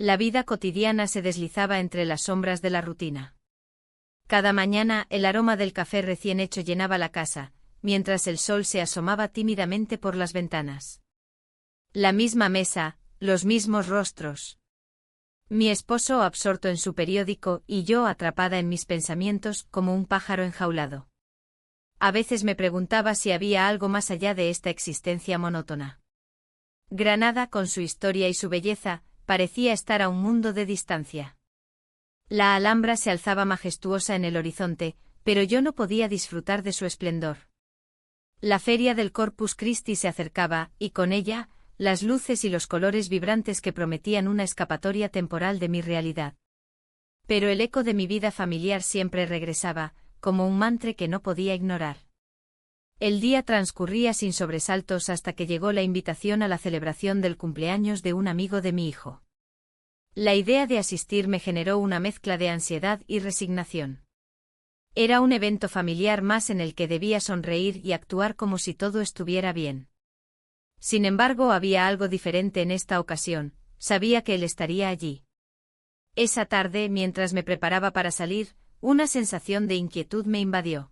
La vida cotidiana se deslizaba entre las sombras de la rutina. Cada mañana el aroma del café recién hecho llenaba la casa, mientras el sol se asomaba tímidamente por las ventanas. La misma mesa, los mismos rostros. Mi esposo absorto en su periódico y yo atrapada en mis pensamientos como un pájaro enjaulado. A veces me preguntaba si había algo más allá de esta existencia monótona. Granada, con su historia y su belleza, parecía estar a un mundo de distancia. La Alhambra se alzaba majestuosa en el horizonte, pero yo no podía disfrutar de su esplendor. La feria del Corpus Christi se acercaba, y con ella, las luces y los colores vibrantes que prometían una escapatoria temporal de mi realidad. Pero el eco de mi vida familiar siempre regresaba, como un mantra que no podía ignorar. El día transcurría sin sobresaltos hasta que llegó la invitación a la celebración del cumpleaños de un amigo de mi hijo. La idea de asistir me generó una mezcla de ansiedad y resignación. Era un evento familiar más en el que debía sonreír y actuar como si todo estuviera bien. Sin embargo, había algo diferente en esta ocasión, sabía que él estaría allí. Esa tarde, mientras me preparaba para salir, una sensación de inquietud me invadió.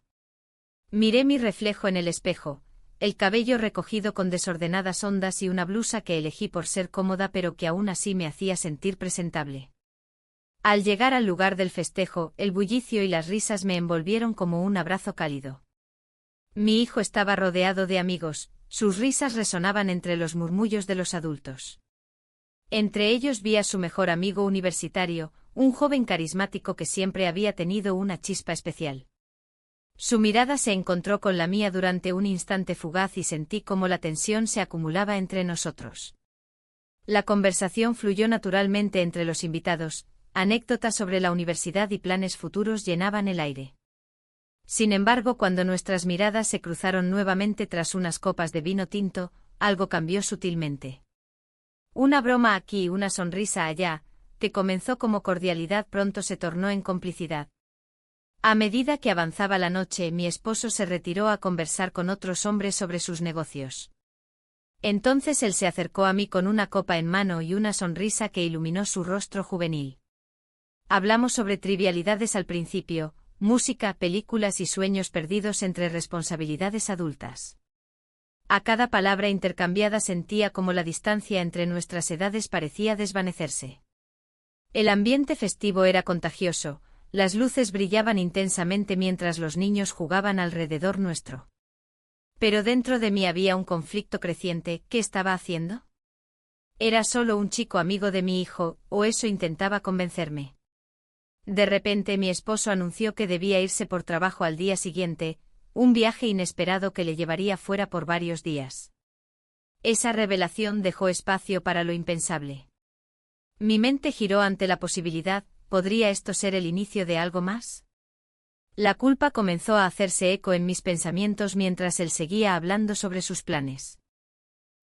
Miré mi reflejo en el espejo, el cabello recogido con desordenadas ondas y una blusa que elegí por ser cómoda pero que aún así me hacía sentir presentable. Al llegar al lugar del festejo, el bullicio y las risas me envolvieron como un abrazo cálido. Mi hijo estaba rodeado de amigos, sus risas resonaban entre los murmullos de los adultos. Entre ellos vi a su mejor amigo universitario, un joven carismático que siempre había tenido una chispa especial. Su mirada se encontró con la mía durante un instante fugaz y sentí cómo la tensión se acumulaba entre nosotros. La conversación fluyó naturalmente entre los invitados, anécdotas sobre la universidad y planes futuros llenaban el aire. Sin embargo, cuando nuestras miradas se cruzaron nuevamente tras unas copas de vino tinto, algo cambió sutilmente. Una broma aquí y una sonrisa allá, que comenzó como cordialidad pronto se tornó en complicidad. A medida que avanzaba la noche, mi esposo se retiró a conversar con otros hombres sobre sus negocios. Entonces él se acercó a mí con una copa en mano y una sonrisa que iluminó su rostro juvenil. Hablamos sobre trivialidades al principio, música, películas y sueños perdidos entre responsabilidades adultas. A cada palabra intercambiada sentía como la distancia entre nuestras edades parecía desvanecerse. El ambiente festivo era contagioso. Las luces brillaban intensamente mientras los niños jugaban alrededor nuestro. Pero dentro de mí había un conflicto creciente. ¿Qué estaba haciendo? ¿Era solo un chico amigo de mi hijo, o eso intentaba convencerme? De repente mi esposo anunció que debía irse por trabajo al día siguiente, un viaje inesperado que le llevaría fuera por varios días. Esa revelación dejó espacio para lo impensable. Mi mente giró ante la posibilidad. ¿Podría esto ser el inicio de algo más? La culpa comenzó a hacerse eco en mis pensamientos mientras él seguía hablando sobre sus planes.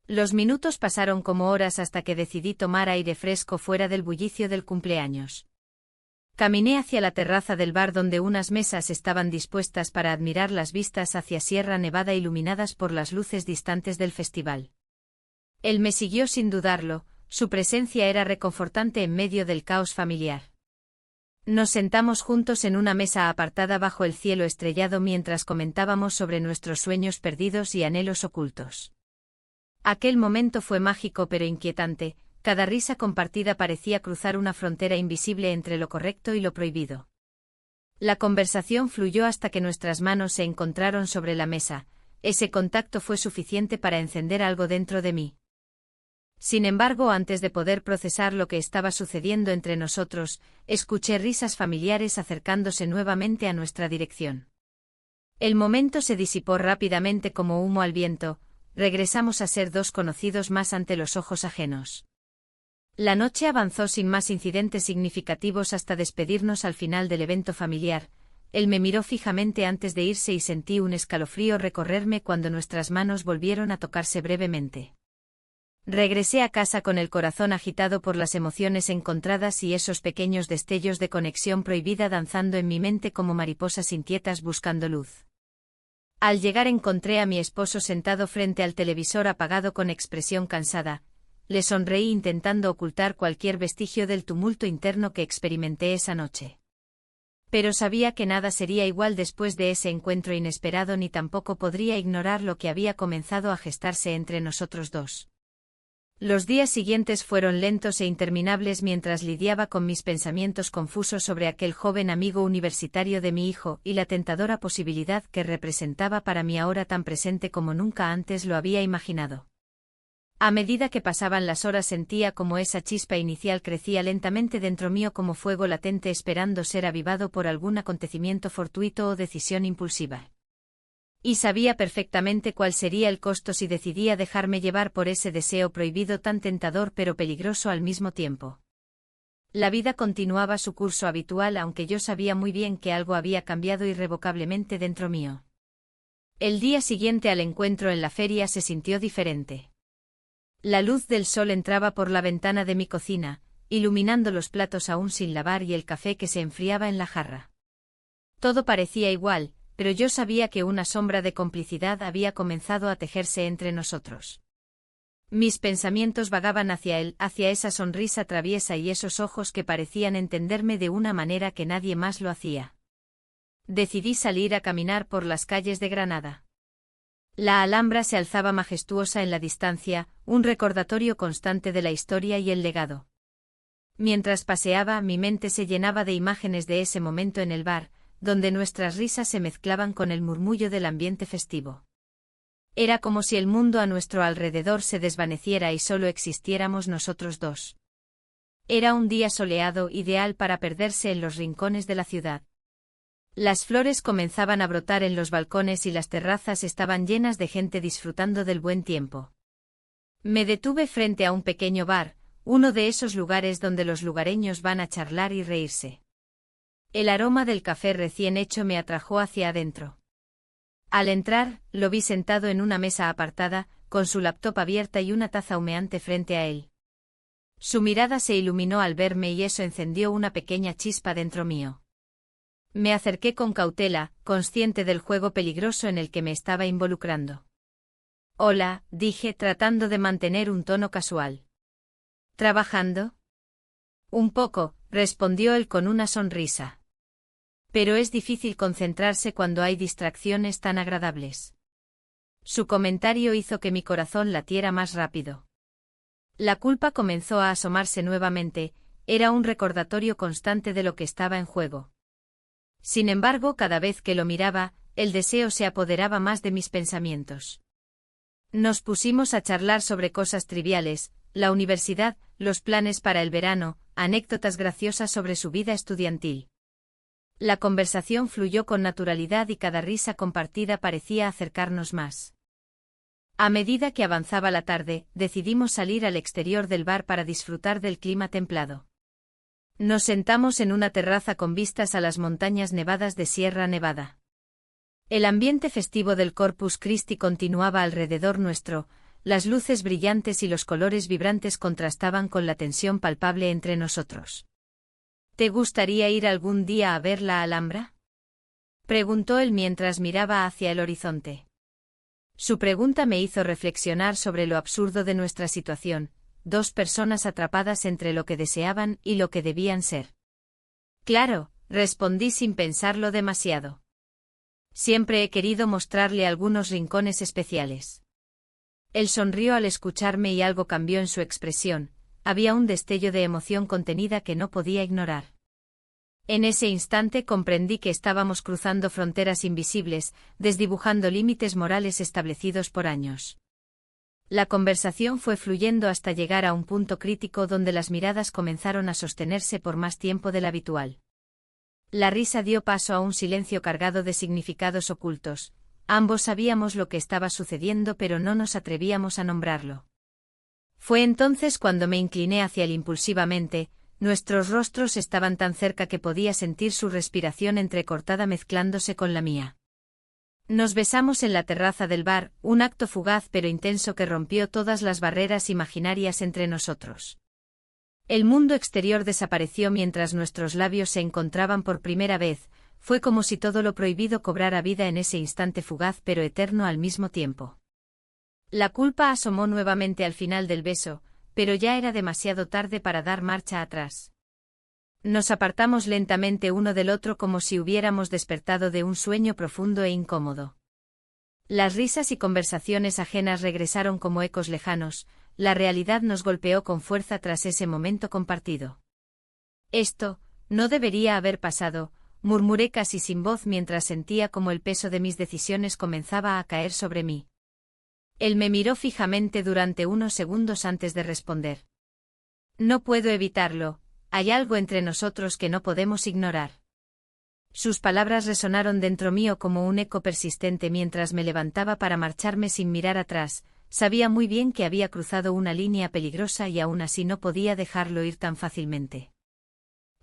Los minutos pasaron como horas hasta que decidí tomar aire fresco fuera del bullicio del cumpleaños. Caminé hacia la terraza del bar donde unas mesas estaban dispuestas para admirar las vistas hacia Sierra Nevada iluminadas por las luces distantes del festival. Él me siguió sin dudarlo, su presencia era reconfortante en medio del caos familiar. Nos sentamos juntos en una mesa apartada bajo el cielo estrellado mientras comentábamos sobre nuestros sueños perdidos y anhelos ocultos. Aquel momento fue mágico pero inquietante, cada risa compartida parecía cruzar una frontera invisible entre lo correcto y lo prohibido. La conversación fluyó hasta que nuestras manos se encontraron sobre la mesa, ese contacto fue suficiente para encender algo dentro de mí. Sin embargo, antes de poder procesar lo que estaba sucediendo entre nosotros, escuché risas familiares acercándose nuevamente a nuestra dirección. El momento se disipó rápidamente como humo al viento, regresamos a ser dos conocidos más ante los ojos ajenos. La noche avanzó sin más incidentes significativos hasta despedirnos al final del evento familiar. Él me miró fijamente antes de irse y sentí un escalofrío recorrerme cuando nuestras manos volvieron a tocarse brevemente. Regresé a casa con el corazón agitado por las emociones encontradas y esos pequeños destellos de conexión prohibida danzando en mi mente como mariposas inquietas buscando luz. Al llegar encontré a mi esposo sentado frente al televisor apagado con expresión cansada. le sonreí intentando ocultar cualquier vestigio del tumulto interno que experimenté esa noche. Pero sabía que nada sería igual después de ese encuentro inesperado ni tampoco podría ignorar lo que había comenzado a gestarse entre nosotros dos. Los días siguientes fueron lentos e interminables mientras lidiaba con mis pensamientos confusos sobre aquel joven amigo universitario de mi hijo y la tentadora posibilidad que representaba para mí ahora tan presente como nunca antes lo había imaginado. A medida que pasaban las horas sentía como esa chispa inicial crecía lentamente dentro mío como fuego latente esperando ser avivado por algún acontecimiento fortuito o decisión impulsiva. Y sabía perfectamente cuál sería el costo si decidía dejarme llevar por ese deseo prohibido tan tentador pero peligroso al mismo tiempo. La vida continuaba su curso habitual aunque yo sabía muy bien que algo había cambiado irrevocablemente dentro mío. El día siguiente al encuentro en la feria se sintió diferente. La luz del sol entraba por la ventana de mi cocina, iluminando los platos aún sin lavar y el café que se enfriaba en la jarra. Todo parecía igual, pero yo sabía que una sombra de complicidad había comenzado a tejerse entre nosotros. Mis pensamientos vagaban hacia él, hacia esa sonrisa traviesa y esos ojos que parecían entenderme de una manera que nadie más lo hacía. Decidí salir a caminar por las calles de Granada. La Alhambra se alzaba majestuosa en la distancia, un recordatorio constante de la historia y el legado. Mientras paseaba, mi mente se llenaba de imágenes de ese momento en el bar, donde nuestras risas se mezclaban con el murmullo del ambiente festivo. Era como si el mundo a nuestro alrededor se desvaneciera y solo existiéramos nosotros dos. Era un día soleado ideal para perderse en los rincones de la ciudad. Las flores comenzaban a brotar en los balcones y las terrazas estaban llenas de gente disfrutando del buen tiempo. Me detuve frente a un pequeño bar, uno de esos lugares donde los lugareños van a charlar y reírse. El aroma del café recién hecho me atrajo hacia adentro. Al entrar, lo vi sentado en una mesa apartada, con su laptop abierta y una taza humeante frente a él. Su mirada se iluminó al verme y eso encendió una pequeña chispa dentro mío. Me acerqué con cautela, consciente del juego peligroso en el que me estaba involucrando. «Hola», dije tratando de mantener un tono casual. «¿Trabajando?» «Un poco», respondió él con una sonrisa. «Pero es difícil concentrarse cuando hay distracciones tan agradables». Su comentario hizo que mi corazón latiera más rápido. La culpa comenzó a asomarse nuevamente, era un recordatorio constante de lo que estaba en juego. Sin embargo, cada vez que lo miraba, el deseo se apoderaba más de mis pensamientos. Nos pusimos a charlar sobre cosas triviales, la universidad, los planes para el verano, anécdotas graciosas sobre su vida estudiantil. La conversación fluyó con naturalidad y cada risa compartida parecía acercarnos más. A medida que avanzaba la tarde, decidimos salir al exterior del bar para disfrutar del clima templado. Nos sentamos en una terraza con vistas a las montañas nevadas de Sierra Nevada. El ambiente festivo del Corpus Christi continuaba alrededor nuestro, las luces brillantes y los colores vibrantes contrastaban con la tensión palpable entre nosotros. ¿Te gustaría ir algún día a ver la Alhambra?, preguntó él mientras miraba hacia el horizonte. Su pregunta me hizo reflexionar sobre lo absurdo de nuestra situación, dos personas atrapadas entre lo que deseaban y lo que debían ser. Claro, respondí sin pensarlo demasiado. Siempre he querido mostrarle algunos rincones especiales. Él sonrió al escucharme y algo cambió en su expresión, había un destello de emoción contenida que no podía ignorar. En ese instante comprendí que estábamos cruzando fronteras invisibles, desdibujando límites morales establecidos por años. La conversación fue fluyendo hasta llegar a un punto crítico donde las miradas comenzaron a sostenerse por más tiempo del habitual. La risa dio paso a un silencio cargado de significados ocultos. Ambos sabíamos lo que estaba sucediendo pero no nos atrevíamos a nombrarlo. Fue entonces cuando me incliné hacia él impulsivamente, nuestros rostros estaban tan cerca que podía sentir su respiración entrecortada mezclándose con la mía. Nos besamos en la terraza del bar, un acto fugaz pero intenso que rompió todas las barreras imaginarias entre nosotros. El mundo exterior desapareció mientras nuestros labios se encontraban por primera vez, fue como si todo lo prohibido cobrara vida en ese instante fugaz pero eterno al mismo tiempo. La culpa asomó nuevamente al final del beso, pero ya era demasiado tarde para dar marcha atrás. Nos apartamos lentamente uno del otro como si hubiéramos despertado de un sueño profundo e incómodo. Las risas y conversaciones ajenas regresaron como ecos lejanos, la realidad nos golpeó con fuerza tras ese momento compartido. Esto no debería haber pasado, murmuré casi sin voz mientras sentía como el peso de mis decisiones comenzaba a caer sobre mí. Él me miró fijamente durante unos segundos antes de responder. No puedo evitarlo, hay algo entre nosotros que no podemos ignorar. Sus palabras resonaron dentro mío como un eco persistente mientras me levantaba para marcharme sin mirar atrás. Sabía muy bien que había cruzado una línea peligrosa y aún así no podía dejarlo ir tan fácilmente.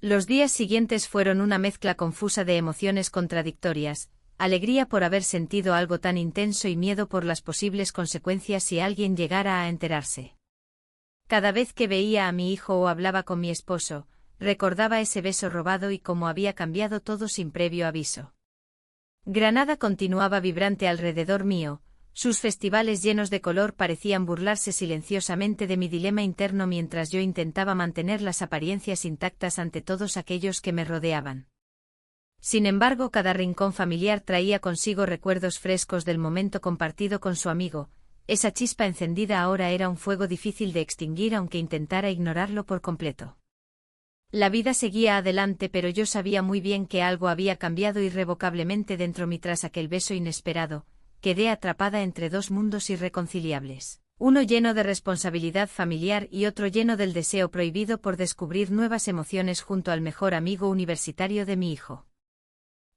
Los días siguientes fueron una mezcla confusa de emociones contradictorias, alegría por haber sentido algo tan intenso y miedo por las posibles consecuencias si alguien llegara a enterarse. Cada vez que veía a mi hijo o hablaba con mi esposo, recordaba ese beso robado y cómo había cambiado todo sin previo aviso. Granada continuaba vibrante alrededor mío, sus festivales llenos de color parecían burlarse silenciosamente de mi dilema interno mientras yo intentaba mantener las apariencias intactas ante todos aquellos que me rodeaban. Sin embargo, cada rincón familiar traía consigo recuerdos frescos del momento compartido con su amigo. Esa chispa encendida ahora era un fuego difícil de extinguir aunque intentara ignorarlo por completo. La vida seguía adelante, pero yo sabía muy bien que algo había cambiado irrevocablemente dentro mí tras aquel beso inesperado. Quedé atrapada entre dos mundos irreconciliables, uno lleno de responsabilidad familiar y otro lleno del deseo prohibido por descubrir nuevas emociones junto al mejor amigo universitario de mi hijo.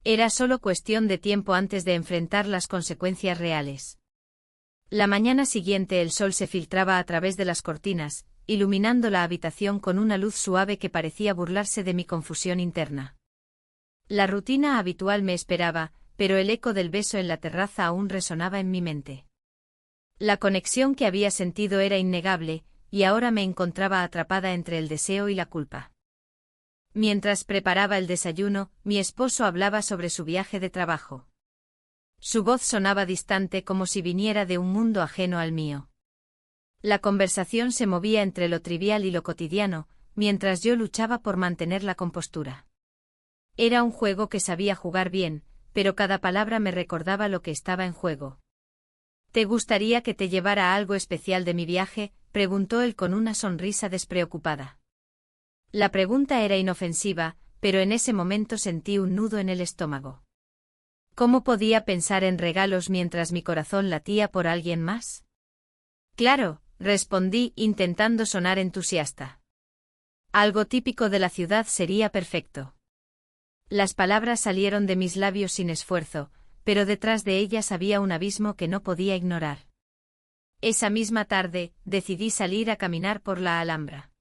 Era solo cuestión de tiempo antes de enfrentar las consecuencias reales. La mañana siguiente el sol se filtraba a través de las cortinas, iluminando la habitación con una luz suave que parecía burlarse de mi confusión interna. La rutina habitual me esperaba, pero el eco del beso en la terraza aún resonaba en mi mente. La conexión que había sentido era innegable, y ahora me encontraba atrapada entre el deseo y la culpa. Mientras preparaba el desayuno, mi esposo hablaba sobre su viaje de trabajo. Su voz sonaba distante como si viniera de un mundo ajeno al mío. La conversación se movía entre lo trivial y lo cotidiano, mientras yo luchaba por mantener la compostura. Era un juego que sabía jugar bien, pero cada palabra me recordaba lo que estaba en juego. ¿Te gustaría que te llevara algo especial de mi viaje?, preguntó él con una sonrisa despreocupada. La pregunta era inofensiva, pero en ese momento sentí un nudo en el estómago. ¿Cómo podía pensar en regalos mientras mi corazón latía por alguien más? Claro, respondí intentando sonar entusiasta. Algo típico de la ciudad sería perfecto. Las palabras salieron de mis labios sin esfuerzo, pero detrás de ellas había un abismo que no podía ignorar. Esa misma tarde, decidí salir a caminar por la Alhambra.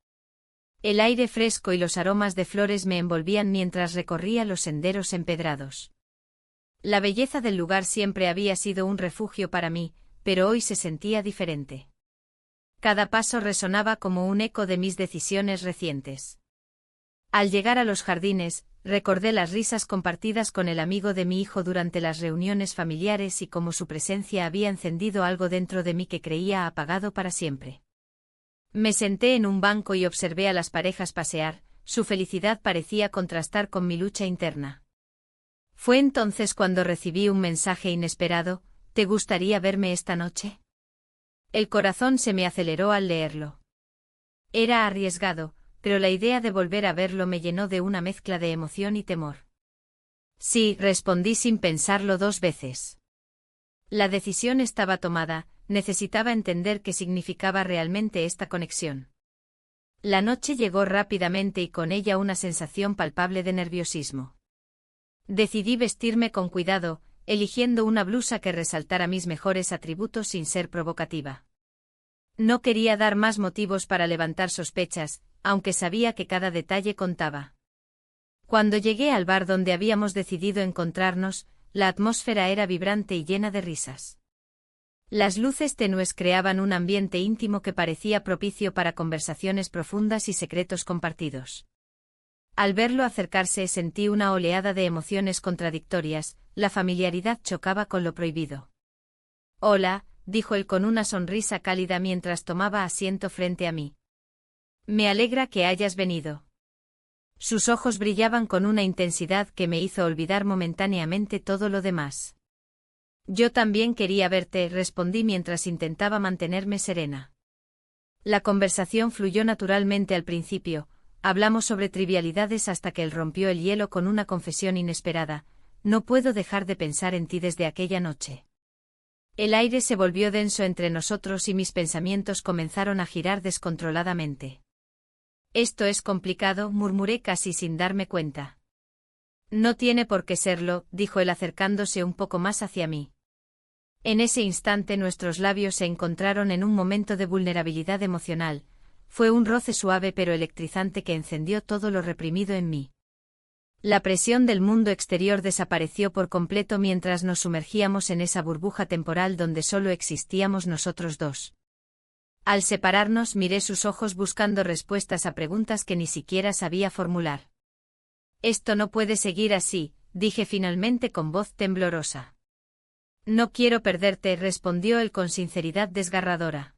El aire fresco y los aromas de flores me envolvían mientras recorría los senderos empedrados. La belleza del lugar siempre había sido un refugio para mí, pero hoy se sentía diferente. Cada paso resonaba como un eco de mis decisiones recientes. Al llegar a los jardines, recordé las risas compartidas con el amigo de mi hijo durante las reuniones familiares y cómo su presencia había encendido algo dentro de mí que creía apagado para siempre. Me senté en un banco y observé a las parejas pasear, su felicidad parecía contrastar con mi lucha interna. Fue entonces cuando recibí un mensaje inesperado: ¿te gustaría verme esta noche? El corazón se me aceleró al leerlo. Era arriesgado, pero la idea de volver a verlo me llenó de una mezcla de emoción y temor. Sí, respondí sin pensarlo dos veces. La decisión estaba tomada, necesitaba entender qué significaba realmente esta conexión. La noche llegó rápidamente y con ella una sensación palpable de nerviosismo. Decidí vestirme con cuidado, eligiendo una blusa que resaltara mis mejores atributos sin ser provocativa. No quería dar más motivos para levantar sospechas, aunque sabía que cada detalle contaba. Cuando llegué al bar donde habíamos decidido encontrarnos, la atmósfera era vibrante y llena de risas. Las luces tenues creaban un ambiente íntimo que parecía propicio para conversaciones profundas y secretos compartidos. Al verlo acercarse sentí una oleada de emociones contradictorias, la familiaridad chocaba con lo prohibido. Hola, dijo él con una sonrisa cálida mientras tomaba asiento frente a mí. Me alegra que hayas venido. Sus ojos brillaban con una intensidad que me hizo olvidar momentáneamente todo lo demás. Yo también quería verte, respondí mientras intentaba mantenerme serena. La conversación fluyó naturalmente al principio, hablamos sobre trivialidades hasta que él rompió el hielo con una confesión inesperada: no puedo dejar de pensar en ti desde aquella noche. El aire se volvió denso entre nosotros y mis pensamientos comenzaron a girar descontroladamente. Esto es complicado, murmuré casi sin darme cuenta. No tiene por qué serlo, dijo él acercándose un poco más hacia mí. En ese instante nuestros labios se encontraron en un momento de vulnerabilidad emocional. Fue un roce suave pero electrizante que encendió todo lo reprimido en mí. La presión del mundo exterior desapareció por completo mientras nos sumergíamos en esa burbuja temporal donde solo existíamos nosotros dos. Al separarnos miré sus ojos buscando respuestas a preguntas que ni siquiera sabía formular. Esto no puede seguir así, dije finalmente con voz temblorosa. No quiero perderte, respondió él con sinceridad desgarradora.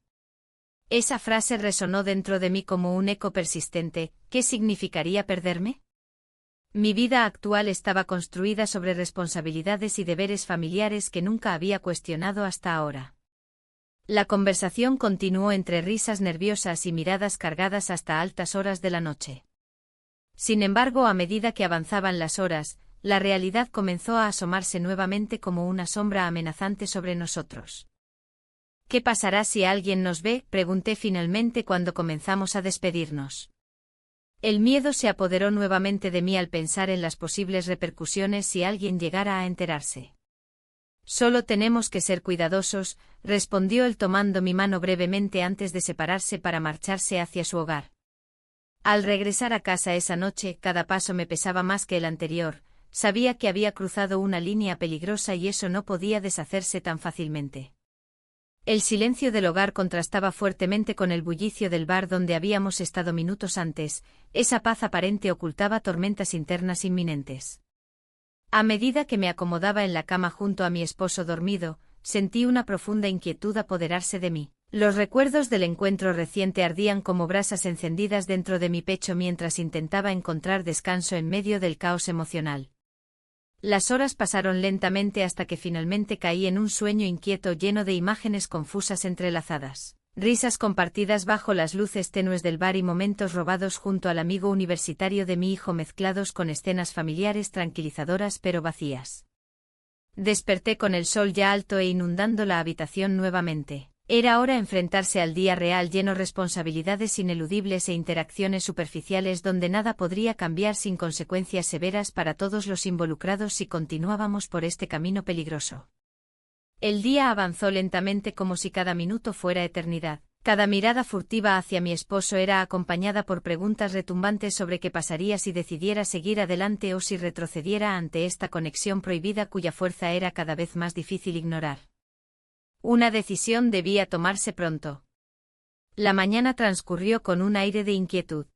Esa frase resonó dentro de mí como un eco persistente. ¿Qué significaría perderme? Mi vida actual estaba construida sobre responsabilidades y deberes familiares que nunca había cuestionado hasta ahora. La conversación continuó entre risas nerviosas y miradas cargadas hasta altas horas de la noche. Sin embargo, a medida que avanzaban las horas, la realidad comenzó a asomarse nuevamente como una sombra amenazante sobre nosotros. ¿Qué pasará si alguien nos ve?, pregunté finalmente cuando comenzamos a despedirnos. El miedo se apoderó nuevamente de mí al pensar en las posibles repercusiones si alguien llegara a enterarse. Solo tenemos que ser cuidadosos, respondió él tomando mi mano brevemente antes de separarse para marcharse hacia su hogar. Al regresar a casa esa noche, cada paso me pesaba más que el anterior. Sabía que había cruzado una línea peligrosa y eso no podía deshacerse tan fácilmente. El silencio del hogar contrastaba fuertemente con el bullicio del bar donde habíamos estado minutos antes. Esa paz aparente ocultaba tormentas internas inminentes. A medida que me acomodaba en la cama junto a mi esposo dormido, sentí una profunda inquietud apoderarse de mí. Los recuerdos del encuentro reciente ardían como brasas encendidas dentro de mi pecho mientras intentaba encontrar descanso en medio del caos emocional. Las horas pasaron lentamente hasta que finalmente caí en un sueño inquieto lleno de imágenes confusas entrelazadas. Risas compartidas bajo las luces tenues del bar y momentos robados junto al amigo universitario de mi hijo mezclados con escenas familiares tranquilizadoras pero vacías. Desperté con el sol ya alto e inundando la habitación nuevamente. Era hora enfrentarse al día real lleno de responsabilidades ineludibles e interacciones superficiales donde nada podría cambiar sin consecuencias severas para todos los involucrados si continuábamos por este camino peligroso. El día avanzó lentamente como si cada minuto fuera eternidad. Cada mirada furtiva hacia mi esposo era acompañada por preguntas retumbantes sobre qué pasaría si decidiera seguir adelante o si retrocediera ante esta conexión prohibida cuya fuerza era cada vez más difícil ignorar. Una decisión debía tomarse pronto. La mañana transcurrió con un aire de inquietud.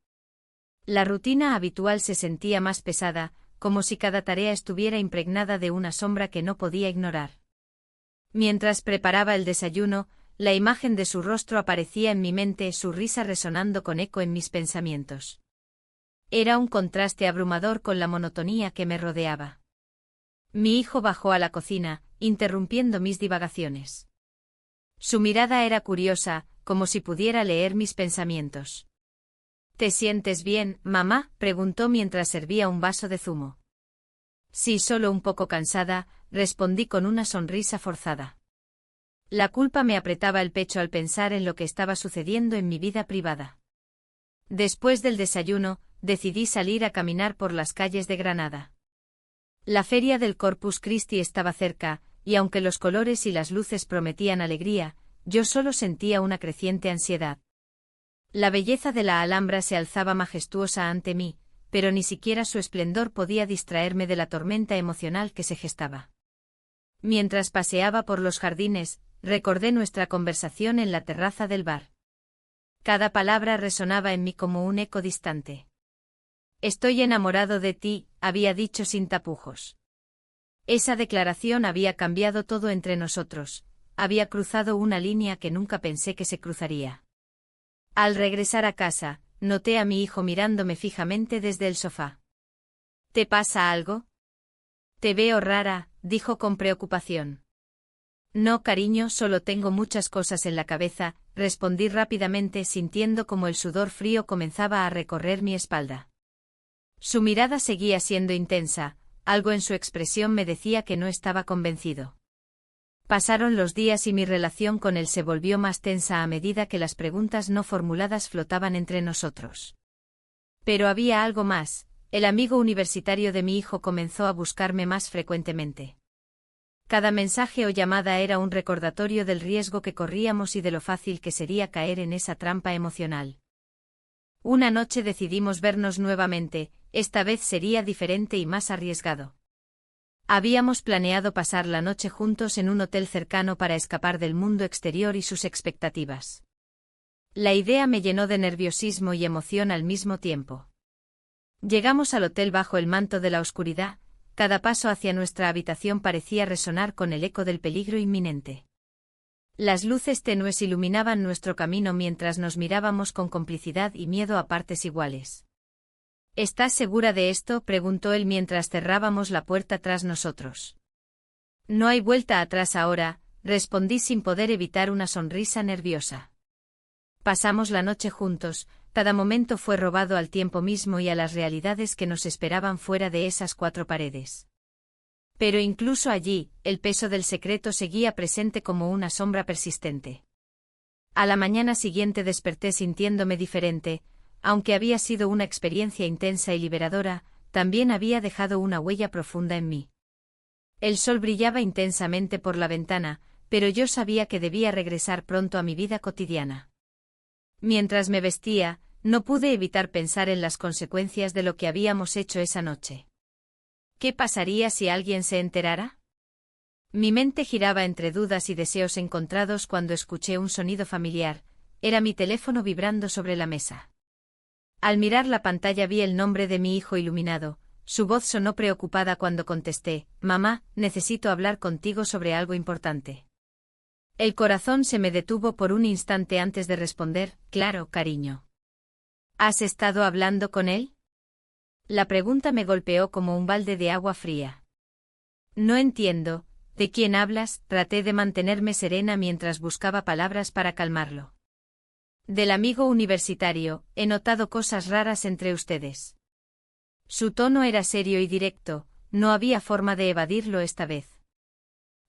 La rutina habitual se sentía más pesada, como si cada tarea estuviera impregnada de una sombra que no podía ignorar. Mientras preparaba el desayuno, la imagen de su rostro aparecía en mi mente, su risa resonando con eco en mis pensamientos. Era un contraste abrumador con la monotonía que me rodeaba. Mi hijo bajó a la cocina, interrumpiendo mis divagaciones. Su mirada era curiosa, como si pudiera leer mis pensamientos. ¿Te sientes bien, mamá?, preguntó mientras servía un vaso de zumo. Sí, solo un poco cansada, respondí con una sonrisa forzada. La culpa me apretaba el pecho al pensar en lo que estaba sucediendo en mi vida privada. Después del desayuno, decidí salir a caminar por las calles de Granada. La feria del Corpus Christi estaba cerca, y aunque los colores y las luces prometían alegría, yo solo sentía una creciente ansiedad. La belleza de la Alhambra se alzaba majestuosa ante mí, pero ni siquiera su esplendor podía distraerme de la tormenta emocional que se gestaba. Mientras paseaba por los jardines, recordé nuestra conversación en la terraza del bar. Cada palabra resonaba en mí como un eco distante. Estoy enamorado de ti, había dicho sin tapujos. Esa declaración había cambiado todo entre nosotros, había cruzado una línea que nunca pensé que se cruzaría. Al regresar a casa, noté a mi hijo mirándome fijamente desde el sofá. ¿Te pasa algo? Te veo rara, dijo con preocupación. No, cariño, solo tengo muchas cosas en la cabeza, respondí rápidamente sintiendo como el sudor frío comenzaba a recorrer mi espalda. Su mirada seguía siendo intensa, algo en su expresión me decía que no estaba convencido. Pasaron los días y mi relación con él se volvió más tensa a medida que las preguntas no formuladas flotaban entre nosotros. Pero había algo más, el amigo universitario de mi hijo comenzó a buscarme más frecuentemente. Cada mensaje o llamada era un recordatorio del riesgo que corríamos y de lo fácil que sería caer en esa trampa emocional. Una noche decidimos vernos nuevamente, esta vez sería diferente y más arriesgado. Habíamos planeado pasar la noche juntos en un hotel cercano para escapar del mundo exterior y sus expectativas. La idea me llenó de nerviosismo y emoción al mismo tiempo. Llegamos al hotel bajo el manto de la oscuridad. Cada paso hacia nuestra habitación parecía resonar con el eco del peligro inminente. Las luces tenues iluminaban nuestro camino mientras nos mirábamos con complicidad y miedo a partes iguales. ¿Estás segura de esto?, preguntó él mientras cerrábamos la puerta tras nosotros. No hay vuelta atrás ahora, respondí sin poder evitar una sonrisa nerviosa. Pasamos la noche juntos, cada momento fue robado al tiempo mismo y a las realidades que nos esperaban fuera de esas cuatro paredes. Pero incluso allí, el peso del secreto seguía presente como una sombra persistente. A la mañana siguiente desperté sintiéndome diferente, aunque había sido una experiencia intensa y liberadora, también había dejado una huella profunda en mí. El sol brillaba intensamente por la ventana, pero yo sabía que debía regresar pronto a mi vida cotidiana. Mientras me vestía, no pude evitar pensar en las consecuencias de lo que habíamos hecho esa noche. ¿Qué pasaría si alguien se enterara? Mi mente giraba entre dudas y deseos encontrados cuando escuché un sonido familiar, era mi teléfono vibrando sobre la mesa. Al mirar la pantalla vi el nombre de mi hijo iluminado, su voz sonó preocupada cuando contesté, «Mamá, necesito hablar contigo sobre algo importante». El corazón se me detuvo por un instante antes de responder, «Claro, cariño». ¿Has estado hablando con él? La pregunta me golpeó como un balde de agua fría. No entiendo, ¿de quién hablas?, traté de mantenerme serena mientras buscaba palabras para calmarlo. Del amigo universitario, he notado cosas raras entre ustedes. Su tono era serio y directo, no había forma de evadirlo esta vez.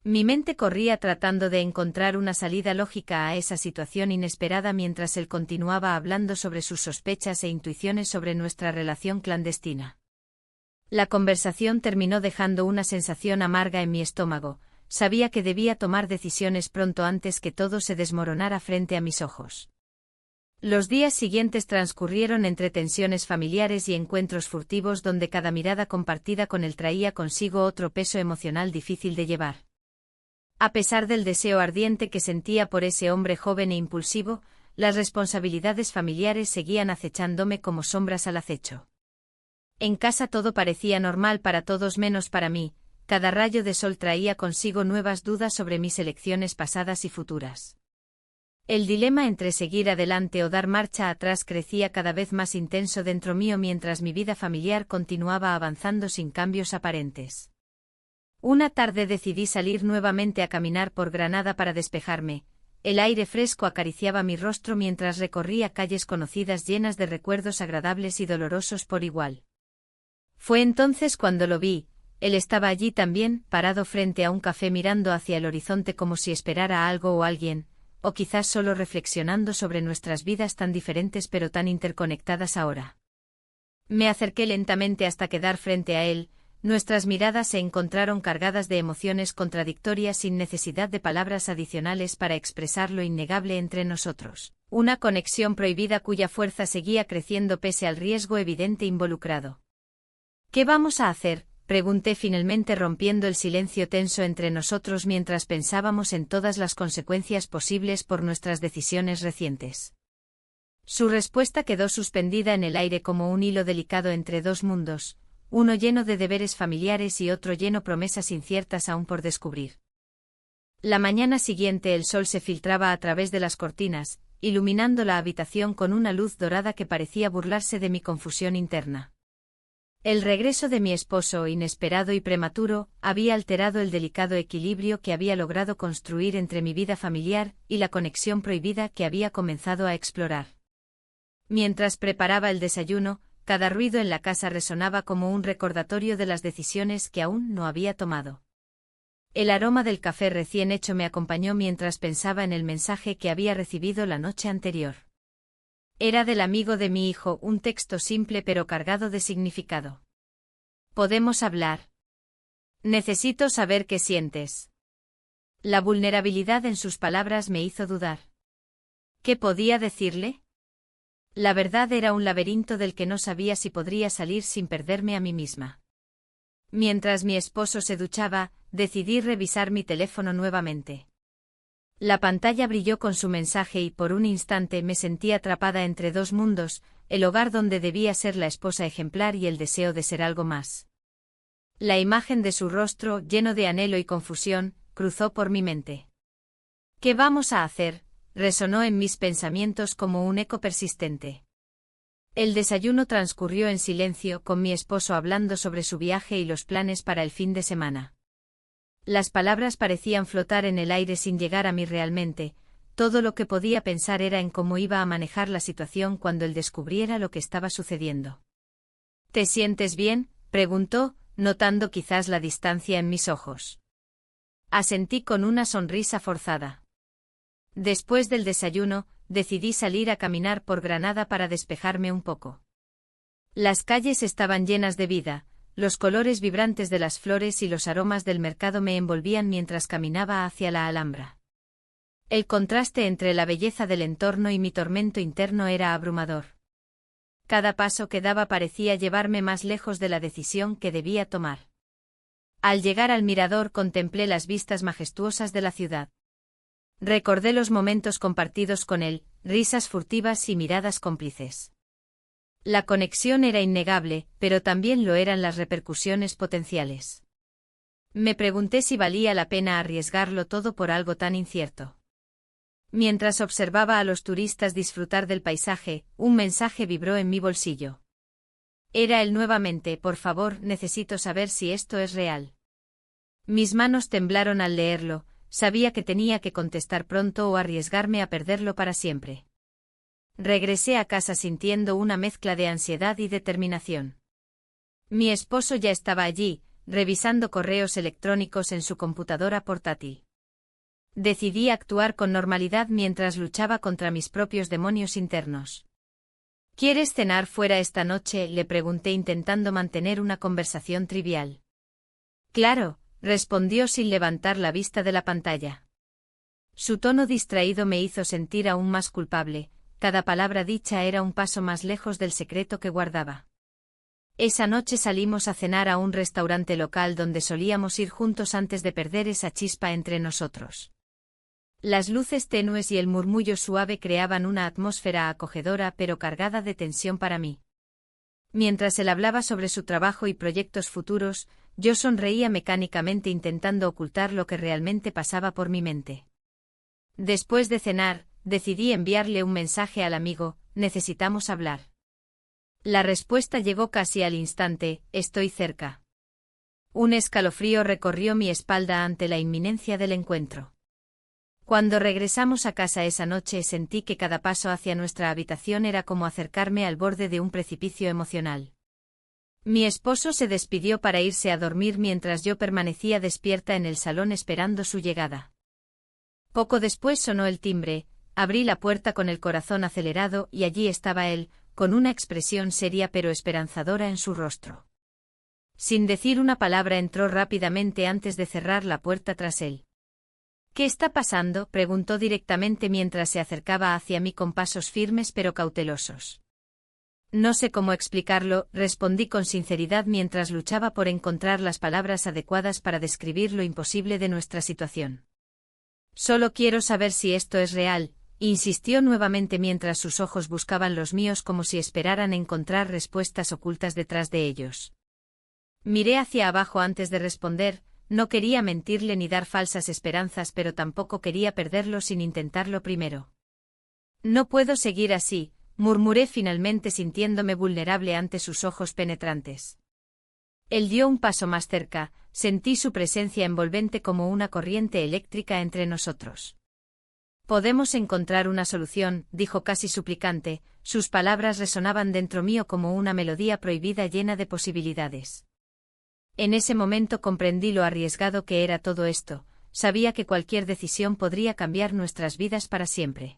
Mi mente corría tratando de encontrar una salida lógica a esa situación inesperada mientras él continuaba hablando sobre sus sospechas e intuiciones sobre nuestra relación clandestina. La conversación terminó dejando una sensación amarga en mi estómago, sabía que debía tomar decisiones pronto antes que todo se desmoronara frente a mis ojos. Los días siguientes transcurrieron entre tensiones familiares y encuentros furtivos donde cada mirada compartida con él traía consigo otro peso emocional difícil de llevar. A pesar del deseo ardiente que sentía por ese hombre joven e impulsivo, las responsabilidades familiares seguían acechándome como sombras al acecho. En casa todo parecía normal para todos menos para mí, cada rayo de sol traía consigo nuevas dudas sobre mis elecciones pasadas y futuras. El dilema entre seguir adelante o dar marcha atrás crecía cada vez más intenso dentro mío mientras mi vida familiar continuaba avanzando sin cambios aparentes. Una tarde decidí salir nuevamente a caminar por Granada para despejarme. El aire fresco acariciaba mi rostro mientras recorría calles conocidas llenas de recuerdos agradables y dolorosos por igual. Fue entonces cuando lo vi, él estaba allí también, parado frente a un café mirando hacia el horizonte como si esperara a algo o alguien, o quizás solo reflexionando sobre nuestras vidas tan diferentes pero tan interconectadas ahora. Me acerqué lentamente hasta quedar frente a él. Nuestras miradas se encontraron cargadas de emociones contradictorias sin necesidad de palabras adicionales para expresar lo innegable entre nosotros, una conexión prohibida cuya fuerza seguía creciendo pese al riesgo evidente involucrado. ¿Qué vamos a hacer?, pregunté finalmente rompiendo el silencio tenso entre nosotros mientras pensábamos en todas las consecuencias posibles por nuestras decisiones recientes. Su respuesta quedó suspendida en el aire como un hilo delicado entre dos mundos, uno lleno de deberes familiares y otro lleno promesas inciertas aún por descubrir. La mañana siguiente el sol se filtraba a través de las cortinas, iluminando la habitación con una luz dorada que parecía burlarse de mi confusión interna. El regreso de mi esposo, inesperado y prematuro, había alterado el delicado equilibrio que había logrado construir entre mi vida familiar y la conexión prohibida que había comenzado a explorar. Mientras preparaba el desayuno, cada ruido en la casa resonaba como un recordatorio de las decisiones que aún no había tomado. El aroma del café recién hecho me acompañó mientras pensaba en el mensaje que había recibido la noche anterior. Era del amigo de mi hijo, un texto simple pero cargado de significado. ¿Podemos hablar? Necesito saber qué sientes. La vulnerabilidad en sus palabras me hizo dudar. ¿Qué podía decirle? La verdad era un laberinto del que no sabía si podría salir sin perderme a mí misma. Mientras mi esposo se duchaba, decidí revisar mi teléfono nuevamente. La pantalla brilló con su mensaje y por un instante me sentí atrapada entre dos mundos, el hogar donde debía ser la esposa ejemplar y el deseo de ser algo más. La imagen de su rostro, lleno de anhelo y confusión, cruzó por mi mente. ¿Qué vamos a hacer?, resonó en mis pensamientos como un eco persistente. El desayuno transcurrió en silencio, con mi esposo hablando sobre su viaje y los planes para el fin de semana. Las palabras parecían flotar en el aire sin llegar a mí realmente. Todo lo que podía pensar era en cómo iba a manejar la situación cuando él descubriera lo que estaba sucediendo. ¿Te sientes bien?, preguntó, notando quizás la distancia en mis ojos. Asentí con una sonrisa forzada. Después del desayuno, decidí salir a caminar por Granada para despejarme un poco. Las calles estaban llenas de vida, los colores vibrantes de las flores y los aromas del mercado me envolvían mientras caminaba hacia la Alhambra. El contraste entre la belleza del entorno y mi tormento interno era abrumador. Cada paso que daba parecía llevarme más lejos de la decisión que debía tomar. Al llegar al mirador contemplé las vistas majestuosas de la ciudad. Recordé los momentos compartidos con él, risas furtivas y miradas cómplices. La conexión era innegable, pero también lo eran las repercusiones potenciales. Me pregunté si valía la pena arriesgarlo todo por algo tan incierto. Mientras observaba a los turistas disfrutar del paisaje, un mensaje vibró en mi bolsillo. Era él nuevamente: por favor, necesito saber si esto es real. Mis manos temblaron al leerlo. Sabía que tenía que contestar pronto o arriesgarme a perderlo para siempre. Regresé a casa sintiendo una mezcla de ansiedad y determinación. Mi esposo ya estaba allí, revisando correos electrónicos en su computadora portátil. Decidí actuar con normalidad mientras luchaba contra mis propios demonios internos. ¿Quieres cenar fuera esta noche?, le pregunté intentando mantener una conversación trivial. Claro, respondió sin levantar la vista de la pantalla. Su tono distraído me hizo sentir aún más culpable. Cada palabra dicha era un paso más lejos del secreto que guardaba. Esa noche salimos a cenar a un restaurante local donde solíamos ir juntos antes de perder esa chispa entre nosotros. Las luces tenues y el murmullo suave creaban una atmósfera acogedora pero cargada de tensión para mí. Mientras él hablaba sobre su trabajo y proyectos futuros, yo sonreía mecánicamente intentando ocultar lo que realmente pasaba por mi mente. Después de cenar, decidí enviarle un mensaje al amigo: necesitamos hablar. La respuesta llegó casi al instante: estoy cerca. Un escalofrío recorrió mi espalda ante la inminencia del encuentro. Cuando regresamos a casa esa noche sentí que cada paso hacia nuestra habitación era como acercarme al borde de un precipicio emocional. Mi esposo se despidió para irse a dormir mientras yo permanecía despierta en el salón esperando su llegada. Poco después sonó el timbre, abrí la puerta con el corazón acelerado y allí estaba él, con una expresión seria pero esperanzadora en su rostro. Sin decir una palabra entró rápidamente antes de cerrar la puerta tras él. ¿Qué está pasando?, preguntó directamente mientras se acercaba hacia mí con pasos firmes pero cautelosos. No sé cómo explicarlo, respondí con sinceridad mientras luchaba por encontrar las palabras adecuadas para describir lo imposible de nuestra situación. Solo quiero saber si esto es real, insistió nuevamente mientras sus ojos buscaban los míos como si esperaran encontrar respuestas ocultas detrás de ellos. Miré hacia abajo antes de responder. No quería mentirle ni dar falsas esperanzas, pero tampoco quería perderlo sin intentarlo primero. No puedo seguir así, murmuré finalmente sintiéndome vulnerable ante sus ojos penetrantes. Él dio un paso más cerca, sentí su presencia envolvente como una corriente eléctrica entre nosotros. Podemos encontrar una solución, dijo casi suplicante, sus palabras resonaban dentro mío como una melodía prohibida llena de posibilidades. En ese momento comprendí lo arriesgado que era todo esto, sabía que cualquier decisión podría cambiar nuestras vidas para siempre.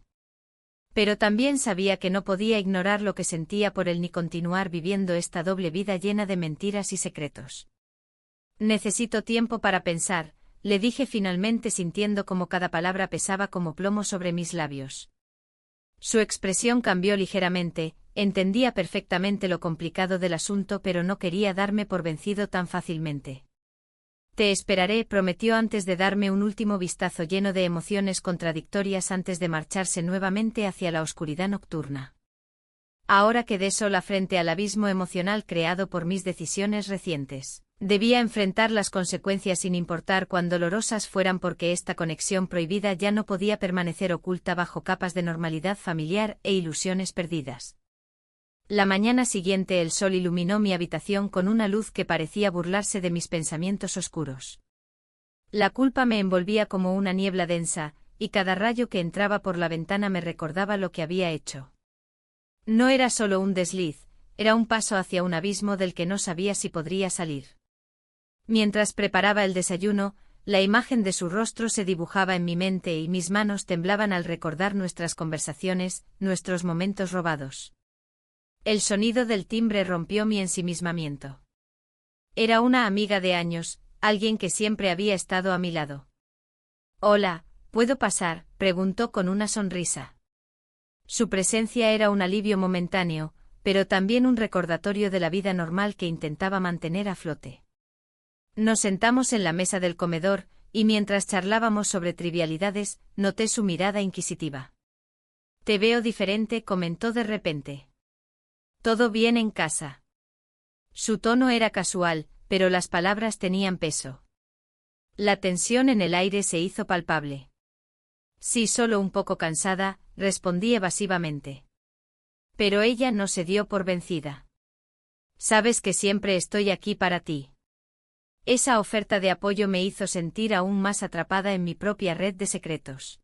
Pero también sabía que no podía ignorar lo que sentía por él ni continuar viviendo esta doble vida llena de mentiras y secretos. Necesito tiempo para pensar, le dije finalmente sintiendo como cada palabra pesaba como plomo sobre mis labios. Su expresión cambió ligeramente, entendía perfectamente lo complicado del asunto pero no quería darme por vencido tan fácilmente. Te esperaré, prometió antes de darme un último vistazo lleno de emociones contradictorias antes de marcharse nuevamente hacia la oscuridad nocturna. Ahora quedé sola frente al abismo emocional creado por mis decisiones recientes. Debía enfrentar las consecuencias sin importar cuán dolorosas fueran porque esta conexión prohibida ya no podía permanecer oculta bajo capas de normalidad familiar e ilusiones perdidas. La mañana siguiente el sol iluminó mi habitación con una luz que parecía burlarse de mis pensamientos oscuros. La culpa me envolvía como una niebla densa, y cada rayo que entraba por la ventana me recordaba lo que había hecho. No era solo un desliz, era un paso hacia un abismo del que no sabía si podría salir. Mientras preparaba el desayuno, la imagen de su rostro se dibujaba en mi mente y mis manos temblaban al recordar nuestras conversaciones, nuestros momentos robados. El sonido del timbre rompió mi ensimismamiento. Era una amiga de años, alguien que siempre había estado a mi lado. «Hola, ¿puedo pasar?», preguntó con una sonrisa. Su presencia era un alivio momentáneo, pero también un recordatorio de la vida normal que intentaba mantener a flote. Nos sentamos en la mesa del comedor, y mientras charlábamos sobre trivialidades, noté su mirada inquisitiva. «Te veo diferente», comentó de repente. «¿Todo bien en casa?». Su tono era casual, pero las palabras tenían peso. La tensión en el aire se hizo palpable. «Sí, solo un poco cansada», respondí evasivamente. Pero ella no se dio por vencida. «Sabes que siempre estoy aquí para ti». Esa oferta de apoyo me hizo sentir aún más atrapada en mi propia red de secretos.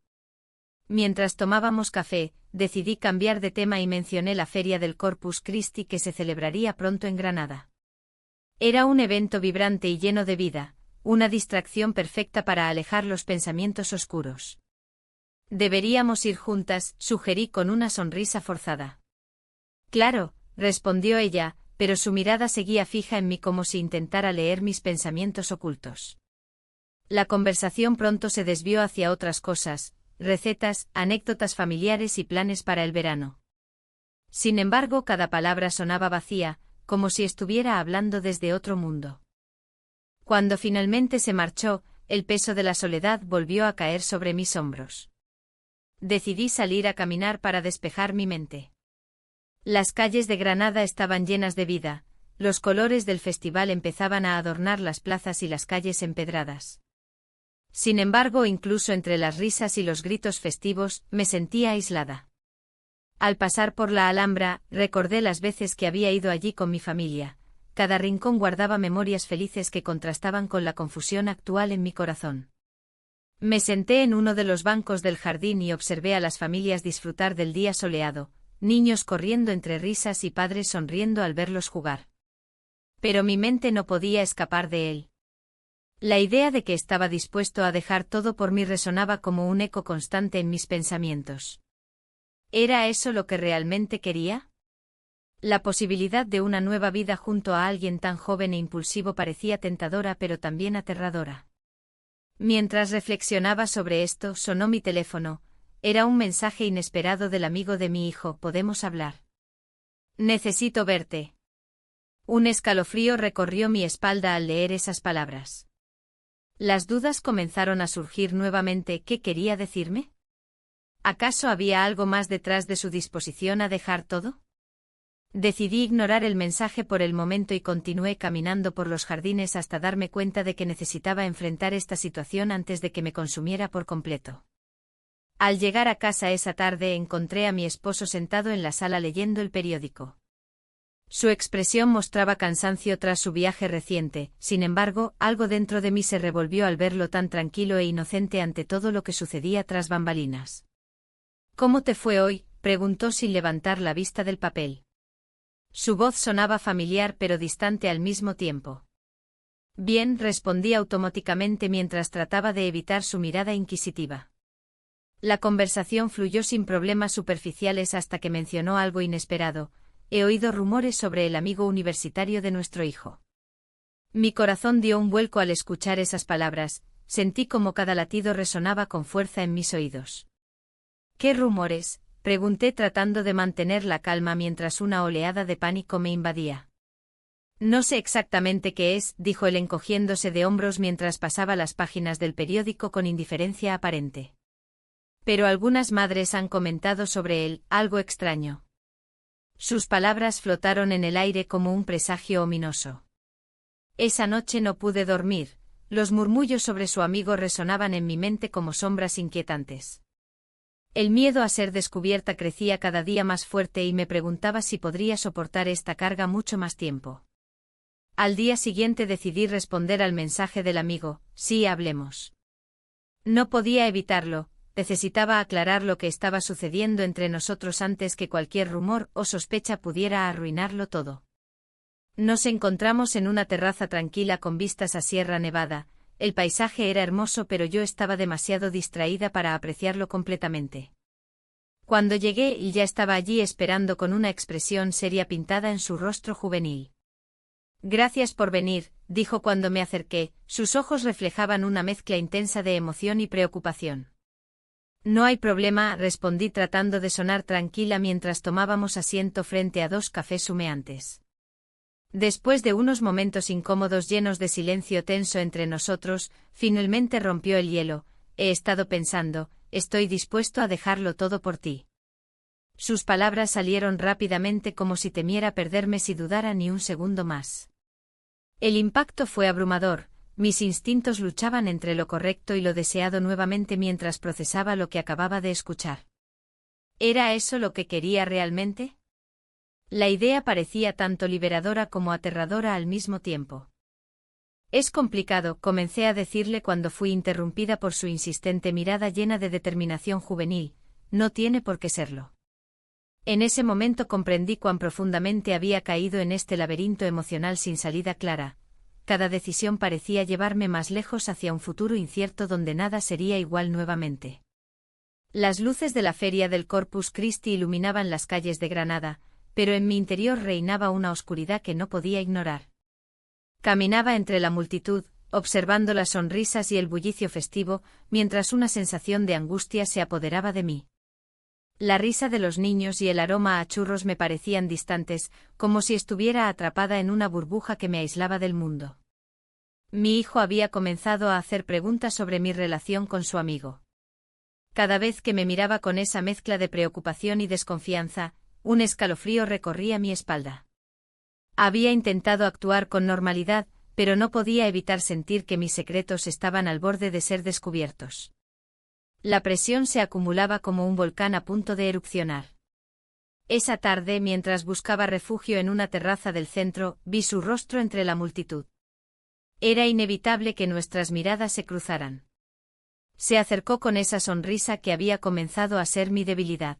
Mientras tomábamos café, decidí cambiar de tema y mencioné la feria del Corpus Christi que se celebraría pronto en Granada. Era un evento vibrante y lleno de vida, una distracción perfecta para alejar los pensamientos oscuros. «Deberíamos ir juntas», sugerí con una sonrisa forzada. «Claro», respondió ella, pero su mirada seguía fija en mí como si intentara leer mis pensamientos ocultos. La conversación pronto se desvió hacia otras cosas, recetas, anécdotas familiares y planes para el verano. Sin embargo, cada palabra sonaba vacía, como si estuviera hablando desde otro mundo. Cuando finalmente se marchó, el peso de la soledad volvió a caer sobre mis hombros. Decidí salir a caminar para despejar mi mente. Las calles de Granada estaban llenas de vida, los colores del festival empezaban a adornar las plazas y las calles empedradas. Sin embargo, incluso entre las risas y los gritos festivos, me sentía aislada. Al pasar por la Alhambra, recordé las veces que había ido allí con mi familia. Cada rincón guardaba memorias felices que contrastaban con la confusión actual en mi corazón. Me senté en uno de los bancos del jardín y observé a las familias disfrutar del día soleado, niños corriendo entre risas y padres sonriendo al verlos jugar. Pero mi mente no podía escapar de él. La idea de que estaba dispuesto a dejar todo por mí resonaba como un eco constante en mis pensamientos. ¿Era eso lo que realmente quería? La posibilidad de una nueva vida junto a alguien tan joven e impulsivo parecía tentadora pero también aterradora. Mientras reflexionaba sobre esto, sonó mi teléfono. Era un mensaje inesperado del amigo de mi hijo. ¿Podemos hablar? Necesito verte. Un escalofrío recorrió mi espalda al leer esas palabras. Las dudas comenzaron a surgir nuevamente. ¿Qué quería decirme? ¿Acaso había algo más detrás de su disposición a dejar todo? Decidí ignorar el mensaje por el momento y continué caminando por los jardines hasta darme cuenta de que necesitaba enfrentar esta situación antes de que me consumiera por completo. Al llegar a casa esa tarde encontré a mi esposo sentado en la sala leyendo el periódico. Su expresión mostraba cansancio tras su viaje reciente, sin embargo, algo dentro de mí se revolvió al verlo tan tranquilo e inocente ante todo lo que sucedía tras bambalinas. «¿Cómo te fue hoy?», preguntó sin levantar la vista del papel. Su voz sonaba familiar pero distante al mismo tiempo. «Bien», respondí automáticamente mientras trataba de evitar su mirada inquisitiva. La conversación fluyó sin problemas superficiales hasta que mencionó algo inesperado. «He oído rumores sobre el amigo universitario de nuestro hijo». Mi corazón dio un vuelco al escuchar esas palabras, sentí como cada latido resonaba con fuerza en mis oídos. «¿Qué rumores?», pregunté tratando de mantener la calma mientras una oleada de pánico me invadía. «No sé exactamente qué es», dijo él encogiéndose de hombros mientras pasaba las páginas del periódico con indiferencia aparente. «Pero algunas madres han comentado sobre él, algo extraño». Sus palabras flotaron en el aire como un presagio ominoso. Esa noche no pude dormir, los murmullos sobre su amigo resonaban en mi mente como sombras inquietantes. El miedo a ser descubierta crecía cada día más fuerte y me preguntaba si podría soportar esta carga mucho más tiempo. Al día siguiente decidí responder al mensaje del amigo: «Sí, hablemos». No podía evitarlo. Necesitaba aclarar lo que estaba sucediendo entre nosotros antes que cualquier rumor o sospecha pudiera arruinarlo todo. Nos encontramos en una terraza tranquila con vistas a Sierra Nevada. El paisaje era hermoso pero yo estaba demasiado distraída para apreciarlo completamente. Cuando llegué, él ya estaba allí esperando con una expresión seria pintada en su rostro juvenil. «Gracias por venir», dijo cuando me acerqué, sus ojos reflejaban una mezcla intensa de emoción y preocupación. «No hay problema», respondí tratando de sonar tranquila mientras tomábamos asiento frente a dos cafés humeantes. Después de unos momentos incómodos llenos de silencio tenso entre nosotros, finalmente rompió el hielo. «He estado pensando, estoy dispuesto a dejarlo todo por ti». Sus palabras salieron rápidamente como si temiera perderme si dudara ni un segundo más. El impacto fue abrumador. Mis instintos luchaban entre lo correcto y lo deseado nuevamente mientras procesaba lo que acababa de escuchar. ¿Era eso lo que quería realmente? La idea parecía tanto liberadora como aterradora al mismo tiempo. «Es complicado», comencé a decirle cuando fui interrumpida por su insistente mirada llena de determinación juvenil. «No tiene por qué serlo». En ese momento comprendí cuán profundamente había caído en este laberinto emocional sin salida clara. Cada decisión parecía llevarme más lejos hacia un futuro incierto donde nada sería igual nuevamente. Las luces de la feria del Corpus Christi iluminaban las calles de Granada, pero en mi interior reinaba una oscuridad que no podía ignorar. Caminaba entre la multitud, observando las sonrisas y el bullicio festivo, mientras una sensación de angustia se apoderaba de mí. La risa de los niños y el aroma a churros me parecían distantes, como si estuviera atrapada en una burbuja que me aislaba del mundo. Mi hijo había comenzado a hacer preguntas sobre mi relación con su amigo. Cada vez que me miraba con esa mezcla de preocupación y desconfianza, un escalofrío recorría mi espalda. Había intentado actuar con normalidad, pero no podía evitar sentir que mis secretos estaban al borde de ser descubiertos. La presión se acumulaba como un volcán a punto de erupcionar. Esa tarde, mientras buscaba refugio en una terraza del centro, vi su rostro entre la multitud. Era inevitable que nuestras miradas se cruzaran. Se acercó con esa sonrisa que había comenzado a ser mi debilidad.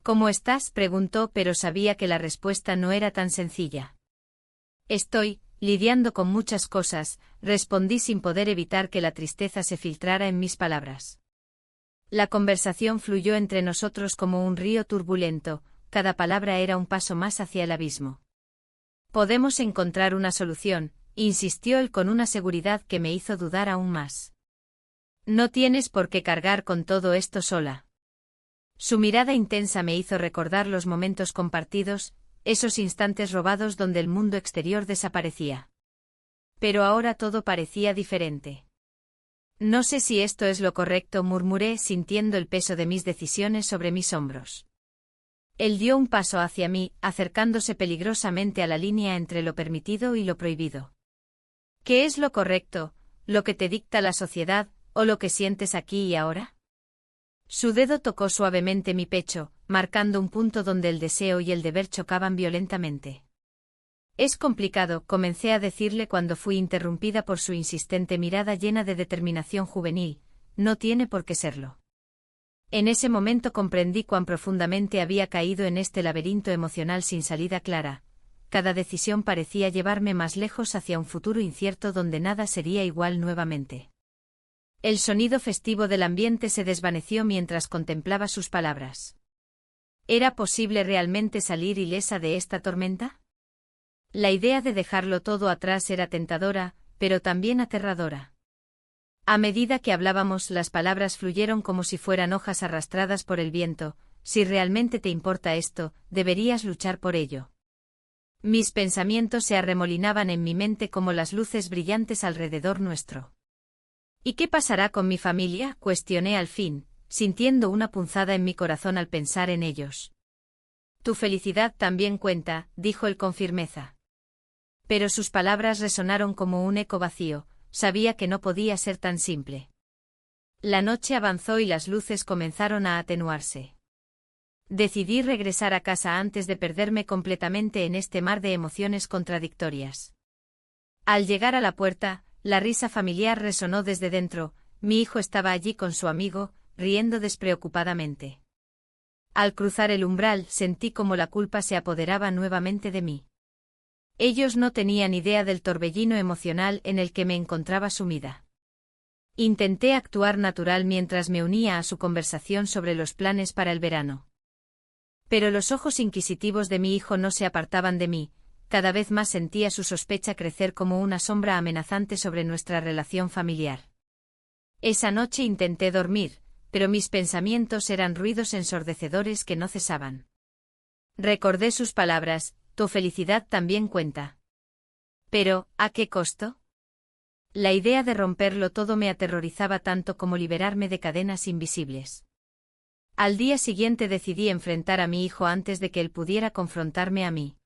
«¿Cómo estás?», preguntó, pero sabía que la respuesta no era tan sencilla. «Estoy lidiando con muchas cosas», respondí sin poder evitar que la tristeza se filtrara en mis palabras. La conversación fluyó entre nosotros como un río turbulento, cada palabra era un paso más hacia el abismo. «Podemos encontrar una solución», insistió él con una seguridad que me hizo dudar aún más. «No tienes por qué cargar con todo esto sola». Su mirada intensa me hizo recordar los momentos compartidos, esos instantes robados donde el mundo exterior desaparecía. Pero ahora todo parecía diferente. «No sé si esto es lo correcto», murmuré sintiendo el peso de mis decisiones sobre mis hombros. Él dio un paso hacia mí, acercándose peligrosamente a la línea entre lo permitido y lo prohibido. «¿Qué es lo correcto? ¿Lo que te dicta la sociedad, o lo que sientes aquí y ahora?». Su dedo tocó suavemente mi pecho, marcando un punto donde el deseo y el deber chocaban violentamente. Es complicado, comencé a decirle cuando fui interrumpida por su insistente mirada llena de determinación juvenil. No tiene por qué serlo. En ese momento comprendí cuán profundamente había caído en este laberinto emocional sin salida clara. Cada decisión parecía llevarme más lejos hacia un futuro incierto donde nada sería igual nuevamente. El sonido festivo del ambiente se desvaneció mientras contemplaba sus palabras. ¿Era posible realmente salir ilesa de esta tormenta? La idea de dejarlo todo atrás era tentadora, pero también aterradora. A medida que hablábamos, las palabras fluyeron como si fueran hojas arrastradas por el viento. Si realmente te importa esto, deberías luchar por ello. Mis pensamientos se arremolinaban en mi mente como las luces brillantes alrededor nuestro. ¿Y qué pasará con mi familia?, cuestioné al fin, sintiendo una punzada en mi corazón al pensar en ellos. Tu felicidad también cuenta, dijo él con firmeza. Pero sus palabras resonaron como un eco vacío, sabía que no podía ser tan simple. La noche avanzó y las luces comenzaron a atenuarse. Decidí regresar a casa antes de perderme completamente en este mar de emociones contradictorias. Al llegar a la puerta, la risa familiar resonó desde dentro. Mi hijo estaba allí con su amigo, riendo despreocupadamente. Al cruzar el umbral, sentí como la culpa se apoderaba nuevamente de mí. Ellos no tenían idea del torbellino emocional en el que me encontraba sumida. Intenté actuar natural mientras me unía a su conversación sobre los planes para el verano. Pero los ojos inquisitivos de mi hijo no se apartaban de mí. Cada vez más sentía su sospecha crecer como una sombra amenazante sobre nuestra relación familiar. Esa noche intenté dormir, pero mis pensamientos eran ruidos ensordecedores que no cesaban. Recordé sus palabras: tu felicidad también cuenta. Pero, ¿a qué costo? La idea de romperlo todo me aterrorizaba tanto como liberarme de cadenas invisibles. Al día siguiente decidí enfrentar a mi hijo antes de que él pudiera confrontarme a mí.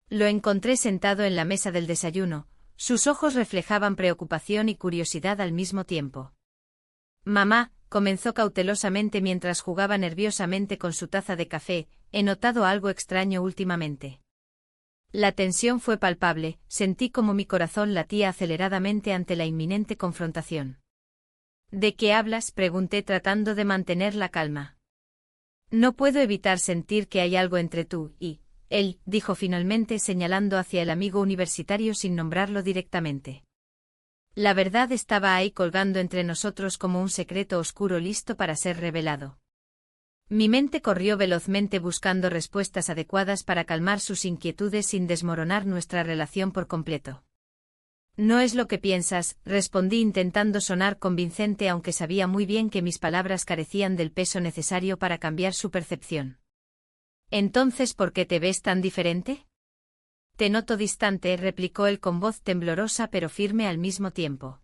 Lo encontré sentado en la mesa del desayuno, sus ojos reflejaban preocupación y curiosidad al mismo tiempo. Mamá, comenzó cautelosamente mientras jugaba nerviosamente con su taza de café, he notado algo extraño últimamente. La tensión fue palpable, sentí como mi corazón latía aceleradamente ante la inminente confrontación. ¿De qué hablas?, pregunté tratando de mantener la calma. No puedo evitar sentir que hay algo entre tú y él, dijo finalmente señalando hacia el amigo universitario sin nombrarlo directamente. La verdad estaba ahí colgando entre nosotros como un secreto oscuro listo para ser revelado. Mi mente corrió velozmente buscando respuestas adecuadas para calmar sus inquietudes sin desmoronar nuestra relación por completo. No es lo que piensas, respondí intentando sonar convincente aunque sabía muy bien que mis palabras carecían del peso necesario para cambiar su percepción. ¿Entonces por qué te ves tan diferente? Te noto distante, replicó él con voz temblorosa pero firme al mismo tiempo.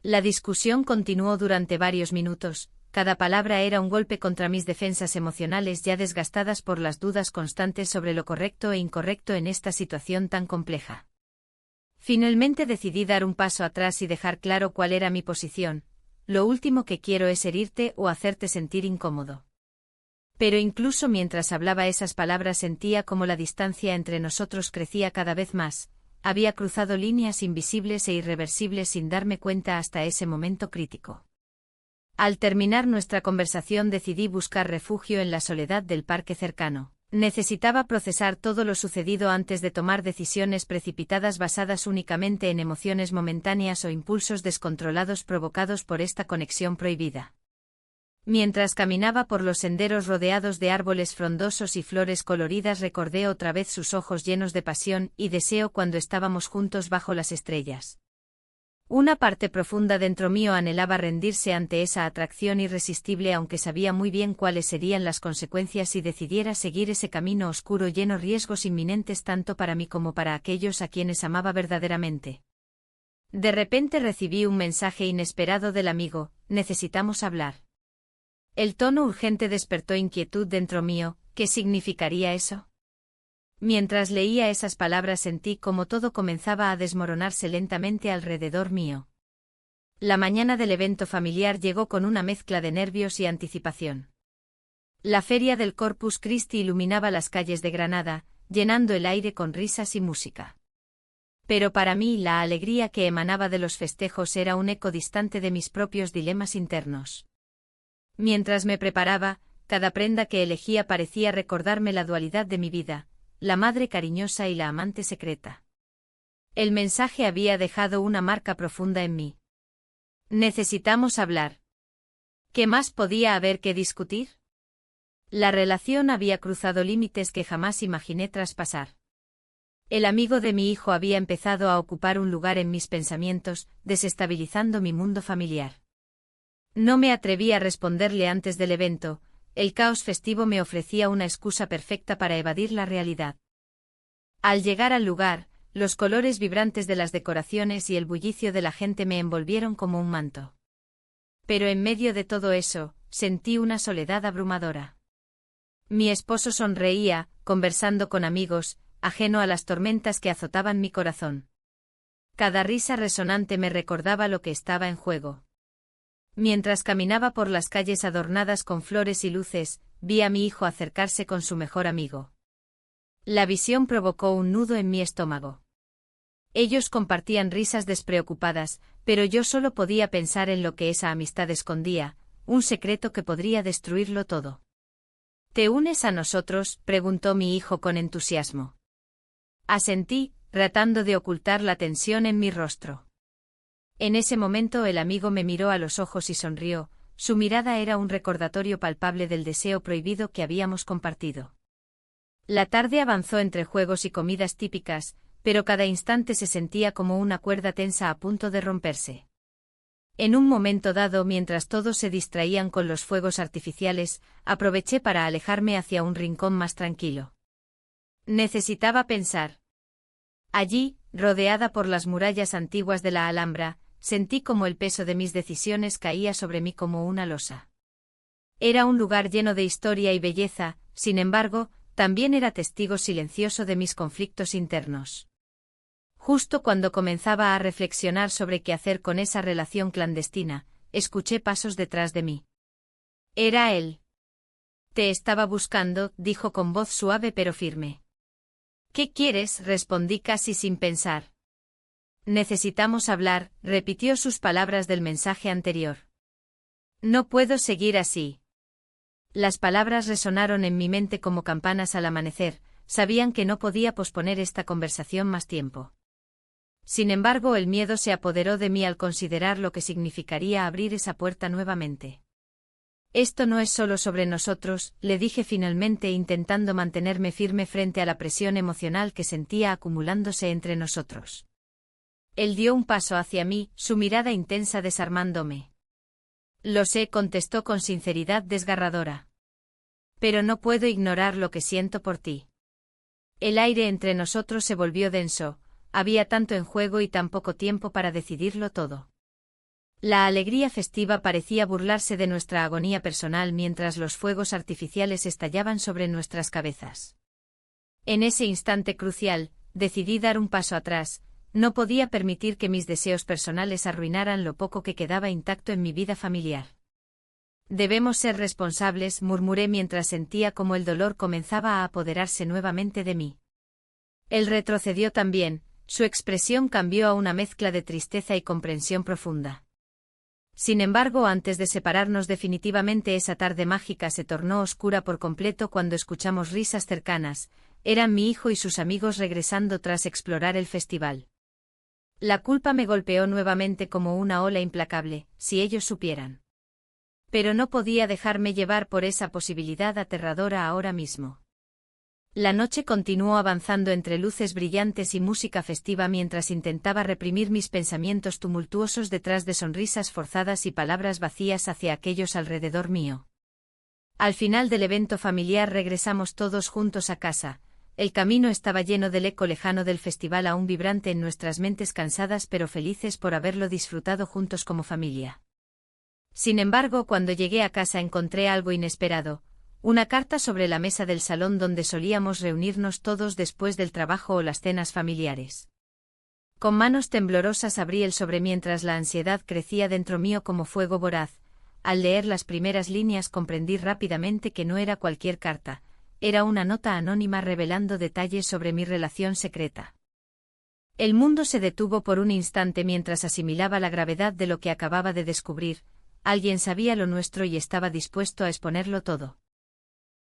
La discusión continuó durante varios minutos, cada palabra era un golpe contra mis defensas emocionales ya desgastadas por las dudas constantes sobre lo correcto e incorrecto en esta situación tan compleja. Finalmente decidí dar un paso atrás y dejar claro cuál era mi posición: lo último que quiero es herirte o hacerte sentir incómodo. Pero incluso mientras hablaba esas palabras sentía como la distancia entre nosotros crecía cada vez más. Había cruzado líneas invisibles e irreversibles sin darme cuenta hasta ese momento crítico. Al terminar nuestra conversación decidí buscar refugio en la soledad del parque cercano. Necesitaba procesar todo lo sucedido antes de tomar decisiones precipitadas basadas únicamente en emociones momentáneas o impulsos descontrolados provocados por esta conexión prohibida. Mientras caminaba por los senderos rodeados de árboles frondosos y flores coloridas recordé otra vez sus ojos llenos de pasión y deseo cuando estábamos juntos bajo las estrellas. Una parte profunda dentro mío anhelaba rendirse ante esa atracción irresistible aunque sabía muy bien cuáles serían las consecuencias si decidiera seguir ese camino oscuro lleno de riesgos inminentes tanto para mí como para aquellos a quienes amaba verdaderamente. De repente recibí un mensaje inesperado del amigo: necesitamos hablar. El tono urgente despertó inquietud dentro mío. ¿Qué significaría eso? Mientras leía esas palabras sentí como todo comenzaba a desmoronarse lentamente alrededor mío. La mañana del evento familiar llegó con una mezcla de nervios y anticipación. La feria del Corpus Christi iluminaba las calles de Granada, llenando el aire con risas y música. Pero para mí la alegría que emanaba de los festejos era un eco distante de mis propios dilemas internos. Mientras me preparaba, cada prenda que elegía parecía recordarme la dualidad de mi vida, la madre cariñosa y la amante secreta. El mensaje había dejado una marca profunda en mí. Necesitamos hablar. ¿Qué más podía haber que discutir? La relación había cruzado límites que jamás imaginé traspasar. El amigo de mi hijo había empezado a ocupar un lugar en mis pensamientos, desestabilizando mi mundo familiar. No me atreví a responderle antes del evento, el caos festivo me ofrecía una excusa perfecta para evadir la realidad. Al llegar al lugar, los colores vibrantes de las decoraciones y el bullicio de la gente me envolvieron como un manto. Pero en medio de todo eso, sentí una soledad abrumadora. Mi esposo sonreía, conversando con amigos, ajeno a las tormentas que azotaban mi corazón. Cada risa resonante me recordaba lo que estaba en juego. Mientras caminaba por las calles adornadas con flores y luces, vi a mi hijo acercarse con su mejor amigo. La visión provocó un nudo en mi estómago. Ellos compartían risas despreocupadas, pero yo solo podía pensar en lo que esa amistad escondía, un secreto que podría destruirlo todo. ¿Te unes a nosotros?, preguntó mi hijo con entusiasmo. Asentí, tratando de ocultar la tensión en mi rostro. En ese momento el amigo me miró a los ojos y sonrió, su mirada era un recordatorio palpable del deseo prohibido que habíamos compartido. La tarde avanzó entre juegos y comidas típicas, pero cada instante se sentía como una cuerda tensa a punto de romperse. En un momento dado, mientras todos se distraían con los fuegos artificiales, aproveché para alejarme hacia un rincón más tranquilo. Necesitaba pensar. Allí, rodeada por las murallas antiguas de la Alhambra, sentí como el peso de mis decisiones caía sobre mí como una losa. Era un lugar lleno de historia y belleza, sin embargo, también era testigo silencioso de mis conflictos internos. Justo cuando comenzaba a reflexionar sobre qué hacer con esa relación clandestina, escuché pasos detrás de mí. Era él. Te estaba buscando, dijo con voz suave pero firme. ¿Qué quieres?, respondí casi sin pensar. Necesitamos hablar, repitió sus palabras del mensaje anterior. No puedo seguir así. Las palabras resonaron en mi mente como campanas al amanecer, sabían que no podía posponer esta conversación más tiempo. Sin embargo, el miedo se apoderó de mí al considerar lo que significaría abrir esa puerta nuevamente. Esto no es solo sobre nosotros, le dije finalmente intentando mantenerme firme frente a la presión emocional que sentía acumulándose entre nosotros. Él dio un paso hacia mí, su mirada intensa desarmándome. Lo sé, contestó con sinceridad desgarradora. Pero no puedo ignorar lo que siento por ti. El aire entre nosotros se volvió denso, había tanto en juego y tan poco tiempo para decidirlo todo. La alegría festiva parecía burlarse de nuestra agonía personal mientras los fuegos artificiales estallaban sobre nuestras cabezas. En ese instante crucial, decidí dar un paso atrás, no podía permitir que mis deseos personales arruinaran lo poco que quedaba intacto en mi vida familiar. Debemos ser responsables, murmuré mientras sentía como el dolor comenzaba a apoderarse nuevamente de mí. Él retrocedió también, su expresión cambió a una mezcla de tristeza y comprensión profunda. Sin embargo, antes de separarnos definitivamente, esa tarde mágica se tornó oscura por completo cuando escuchamos risas cercanas, eran mi hijo y sus amigos regresando tras explorar el festival. La culpa me golpeó nuevamente como una ola implacable, si ellos supieran. Pero no podía dejarme llevar por esa posibilidad aterradora ahora mismo. La noche continuó avanzando entre luces brillantes y música festiva mientras intentaba reprimir mis pensamientos tumultuosos detrás de sonrisas forzadas y palabras vacías hacia aquellos alrededor mío. Al final del evento familiar regresamos todos juntos a casa. El camino estaba lleno del eco lejano del festival aún vibrante en nuestras mentes, cansadas pero felices por haberlo disfrutado juntos como familia. Sin embargo, cuando llegué a casa encontré algo inesperado. Una carta sobre la mesa del salón donde solíamos reunirnos todos después del trabajo o las cenas familiares. Con manos temblorosas abrí el sobre mientras la ansiedad crecía dentro mío como fuego voraz. Al leer las primeras líneas comprendí rápidamente que no era cualquier carta, era una nota anónima revelando detalles sobre mi relación secreta. El mundo se detuvo por un instante mientras asimilaba la gravedad de lo que acababa de descubrir. Alguien sabía lo nuestro y estaba dispuesto a exponerlo todo.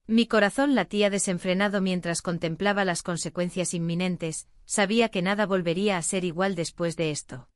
Mi corazón latía desenfrenado mientras contemplaba las consecuencias inminentes, sabía que nada volvería a ser igual después de esto.